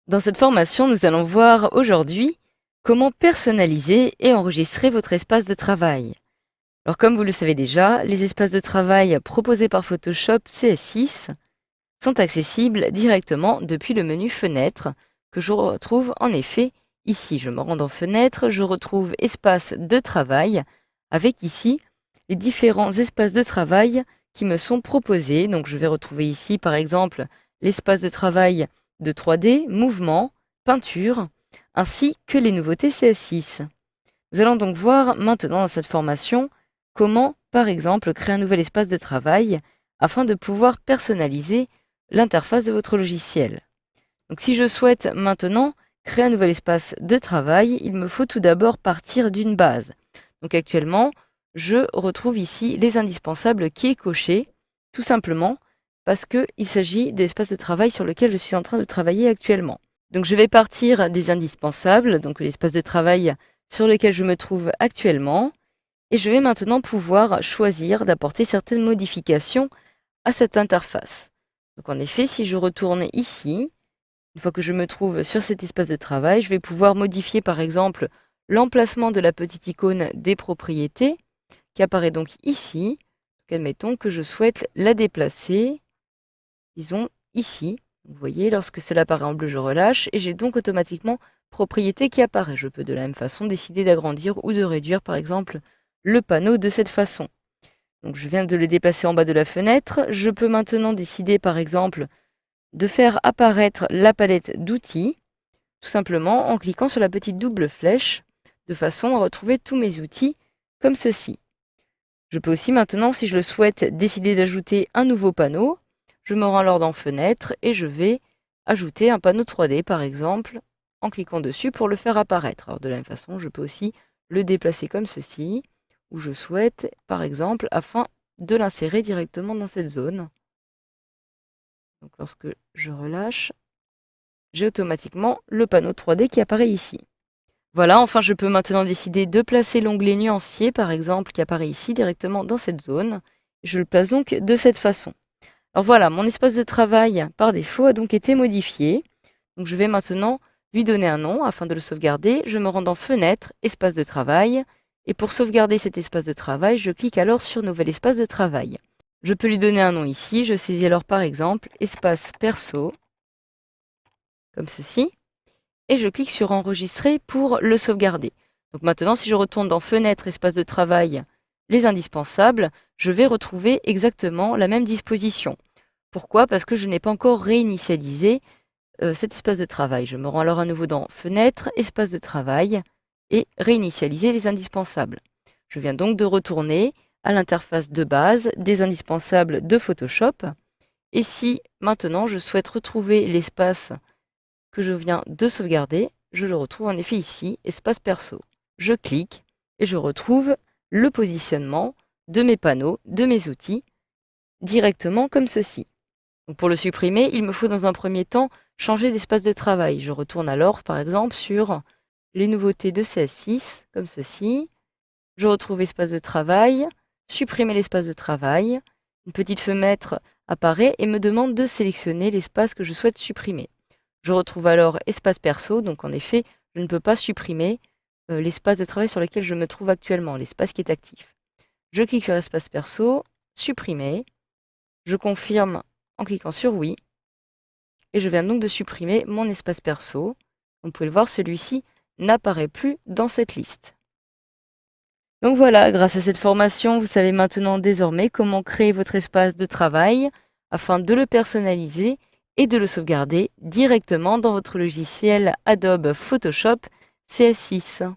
Dans cette formation, nous allons voir aujourd'hui comment personnaliser et enregistrer votre espace de travail. Alors comme vous le savez déjà, les espaces de travail proposés par Photoshop CS6 sont accessibles directement depuis le menu Fenêtre que je retrouve en effet ici. Je me rends dans Fenêtre, je retrouve Espace de travail avec ici les différents espaces de travail qui me sont proposés. Donc je vais retrouver ici par exemple l'espace de travail de 3D, mouvement, peinture, ainsi que les nouveautés CS6. Nous allons donc voir maintenant dans cette formation comment, par exemple, créer un nouvel espace de travail afin de pouvoir personnaliser l'interface de votre logiciel. Donc si je souhaite maintenant créer un nouvel espace de travail, il me faut tout d'abord partir d'une base. Donc actuellement, je retrouve ici les indispensables qui est coché, tout simplement parce qu'il s'agit de l'espace de travail sur lequel je suis en train de travailler actuellement. Donc je vais partir des indispensables, donc l'espace de travail sur lequel je me trouve actuellement, et je vais maintenant pouvoir choisir d'apporter certaines modifications à cette interface. Donc en effet, si je retourne ici, une fois que je me trouve sur cet espace de travail, je vais pouvoir modifier par exemple l'emplacement de la petite icône des propriétés qui apparaît donc ici. Donc, admettons que je souhaite la déplacer, disons ici. Vous voyez, lorsque cela apparaît en bleu, je relâche et j'ai donc automatiquement propriété qui apparaît. Je peux de la même façon décider d'agrandir ou de réduire par exemple le panneau de cette façon. Donc je viens de le déplacer en bas de la fenêtre. Je peux maintenant décider par exemple de faire apparaître la palette d'outils, tout simplement en cliquant sur la petite double flèche, de façon à retrouver tous mes outils comme ceci. Je peux aussi maintenant, si je le souhaite, décider d'ajouter un nouveau panneau. Je me rends alors dans Fenêtre et je vais ajouter un panneau 3D par exemple, en cliquant dessus pour le faire apparaître. Alors de la même façon, je peux aussi le déplacer comme ceci, où je souhaite par exemple, afin de l'insérer directement dans cette zone. Donc lorsque je relâche, j'ai automatiquement le panneau 3D qui apparaît ici. Voilà, enfin je peux maintenant décider de placer l'onglet nuancier, par exemple, qui apparaît ici directement dans cette zone. Je le place donc de cette façon. Alors voilà, mon espace de travail par défaut a donc été modifié. Donc je vais maintenant lui donner un nom afin de le sauvegarder. Je me rends dans Fenêtre, Espace de travail. Et pour sauvegarder cet espace de travail, je clique alors sur Nouvel espace de travail. Je peux lui donner un nom ici. Je saisis alors par exemple Espace perso, comme ceci. Et je clique sur Enregistrer pour le sauvegarder. Donc maintenant, si je retourne dans Fenêtre, Espace de travail, les indispensables, je vais retrouver exactement la même disposition. Pourquoi? Parce que je n'ai pas encore réinitialisé cet espace de travail. Je me rends alors à nouveau dans Fenêtre, Espace de travail et réinitialiser les indispensables. Je viens donc de retourner à l'interface de base des indispensables de Photoshop. Et si maintenant je souhaite retrouver l'espace que je viens de sauvegarder, je le retrouve en effet ici, espace perso. Je clique et je retrouve le positionnement de mes panneaux, de mes outils, directement comme ceci. Donc pour le supprimer, il me faut dans un premier temps changer d'espace de travail. Je retourne alors par exemple sur les nouveautés de CS6, comme ceci. Je retrouve espace de travail, supprimer l'espace de travail. Une petite fenêtre apparaît et me demande de sélectionner l'espace que je souhaite supprimer. Je retrouve alors espace perso, donc en effet, je ne peux pas supprimer l'espace de travail sur lequel je me trouve actuellement, l'espace qui est actif. Je clique sur espace perso, supprimer. Je confirme en cliquant sur oui. Et je viens donc de supprimer mon espace perso. Vous pouvez le voir, celui-ci n'apparaît plus dans cette liste. Donc voilà, grâce à cette formation, vous savez maintenant désormais comment créer votre espace de travail afin de le personnaliser et de le sauvegarder directement dans votre logiciel Adobe Photoshop CS6.